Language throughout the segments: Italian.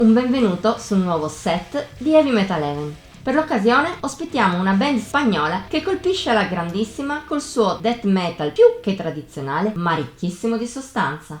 un benvenuto sul nuovo set di Heavy Metal Heaven. Per l'occasione ospitiamo una band spagnola che colpisce alla grandissima col suo death metal più che tradizionale, ma ricchissimo di sostanza.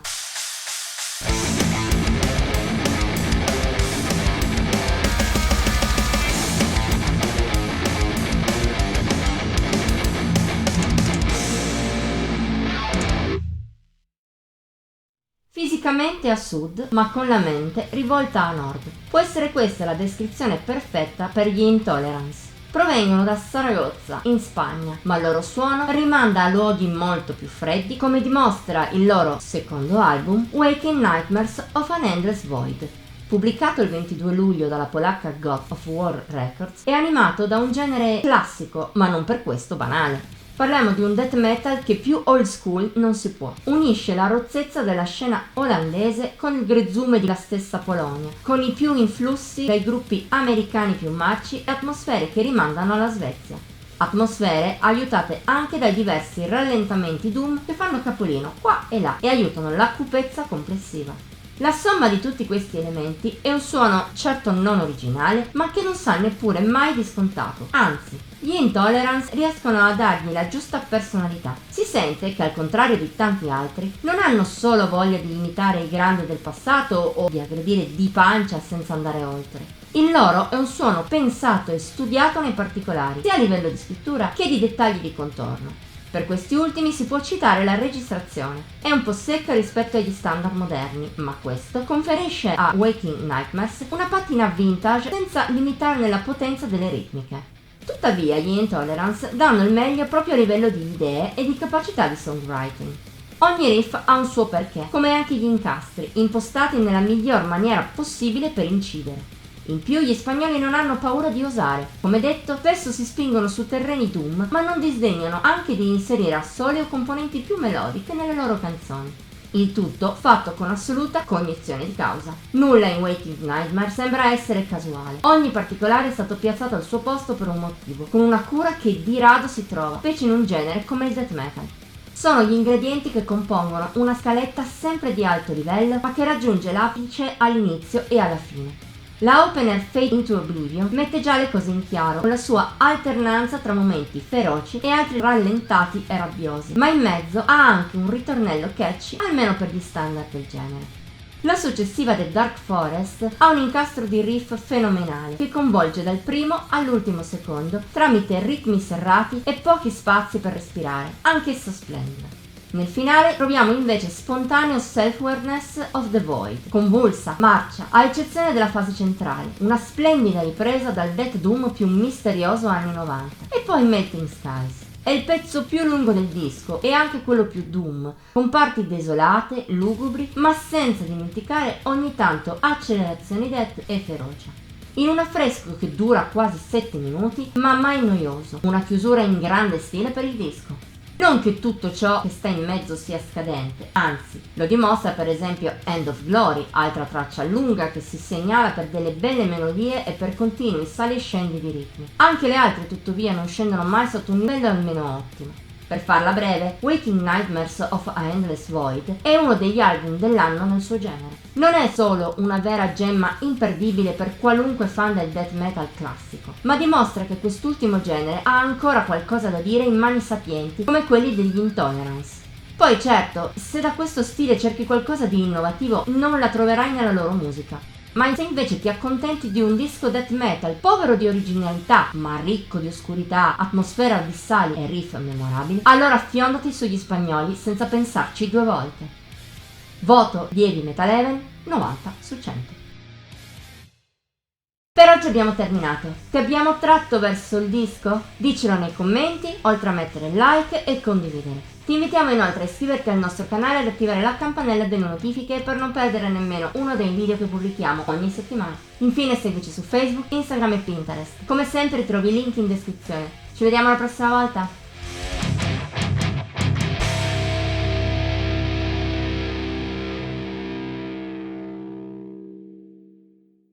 Fisicamente a sud, ma con la mente rivolta a nord. Può essere questa la descrizione perfetta per gli Intolerance. Provengono da Saragozza, in Spagna, ma il loro suono rimanda a luoghi molto più freddi, come dimostra il loro secondo album, Waking Nightmares of an Endless Void. Pubblicato il 22 luglio dalla polacca God of War Records, è animato da un genere classico, ma non per questo banale. Parliamo di un death metal che più old school non si può. Unisce la rozzezza della scena olandese con il grezzume della stessa Polonia, con i più influssi dai gruppi americani più marci e atmosfere che rimandano alla Svezia. Atmosfere aiutate anche dai diversi rallentamenti doom che fanno capolino qua e là e aiutano la cupezza complessiva. La somma di tutti questi elementi è un suono certo non originale, ma che non sa neppure mai di scontato. Anzi, gli Intolerance riescono a dargli la giusta personalità. Si sente che, al contrario di tanti altri, non hanno solo voglia di imitare i grandi del passato o di aggredire di pancia senza andare oltre. Il loro è un suono pensato e studiato nei particolari, sia a livello di scrittura che di dettagli di contorno. Per questi ultimi si può citare la registrazione. È un po' secca rispetto agli standard moderni, ma questo conferisce a Waking Nightmares una patina vintage senza limitarne la potenza delle ritmiche. Tuttavia gli Intolerance danno il meglio proprio a livello di idee e di capacità di songwriting. Ogni riff ha un suo perché, come anche gli incastri, impostati nella miglior maniera possibile per incidere. In più gli spagnoli non hanno paura di osare. Come detto, spesso si spingono su terreni doom, ma non disdegnano anche di inserire assoli o componenti più melodiche nelle loro canzoni. Il tutto fatto con assoluta cognizione di causa. Nulla in Waking Nightmare sembra essere casuale. Ogni particolare è stato piazzato al suo posto per un motivo, con una cura che di rado si trova, specie in un genere come il death metal. Sono gli ingredienti che compongono una scaletta sempre di alto livello, ma che raggiunge l'apice all'inizio e alla fine. La opener Fade into Oblivion mette già le cose in chiaro con la sua alternanza tra momenti feroci e altri rallentati e rabbiosi, ma in mezzo ha anche un ritornello catchy, almeno per gli standard del genere. La successiva, The Dark Forest, ha un incastro di riff fenomenale che coinvolge dal primo all'ultimo secondo tramite ritmi serrati e pochi spazi per respirare, anch'esso splendida. Nel finale troviamo invece spontaneo Self-Awareness of the Void, convulsa, marcia, a eccezione della fase centrale, una splendida ripresa dal death doom più misterioso anni 90, e poi Melting Skies. È il pezzo più lungo del disco e anche quello più doom, con parti desolate, lugubri, ma senza dimenticare ogni tanto accelerazioni death e ferocia. In un affresco che dura quasi 7 minuti, ma mai noioso, una chiusura in grande stile per il disco. Non che tutto ciò che sta in mezzo sia scadente, anzi, lo dimostra per esempio End of Glory, altra traccia lunga che si segnala per delle belle melodie e per continui sali e scendi di ritmi. Anche le altre tuttavia non scendono mai sotto un livello almeno ottimo. Per farla breve, Waking Nightmares of an Endless Void è uno degli album dell'anno nel suo genere. Non è solo una vera gemma imperdibile per qualunque fan del death metal classico, ma dimostra che quest'ultimo genere ha ancora qualcosa da dire in mani sapienti, come quelli degli Intolerance. Poi certo, se da questo stile cerchi qualcosa di innovativo, non la troverai nella loro musica. Ma se invece ti accontenti di un disco death metal povero di originalità, ma ricco di oscurità, atmosfere abissali e riff memorabili, allora fiondati sugli spagnoli senza pensarci due volte. Voto di Heavy Metal Heaven 90 su 100. Per oggi abbiamo terminato. Ti abbiamo tratto verso il disco? Dicelo nei commenti, oltre a mettere like e condividere. Ti invitiamo inoltre a iscriverti al nostro canale e ad attivare la campanella delle notifiche per non perdere nemmeno uno dei video che pubblichiamo ogni settimana. Infine seguici su Facebook, Instagram e Pinterest. Come sempre trovi i link in descrizione. Ci vediamo la prossima volta!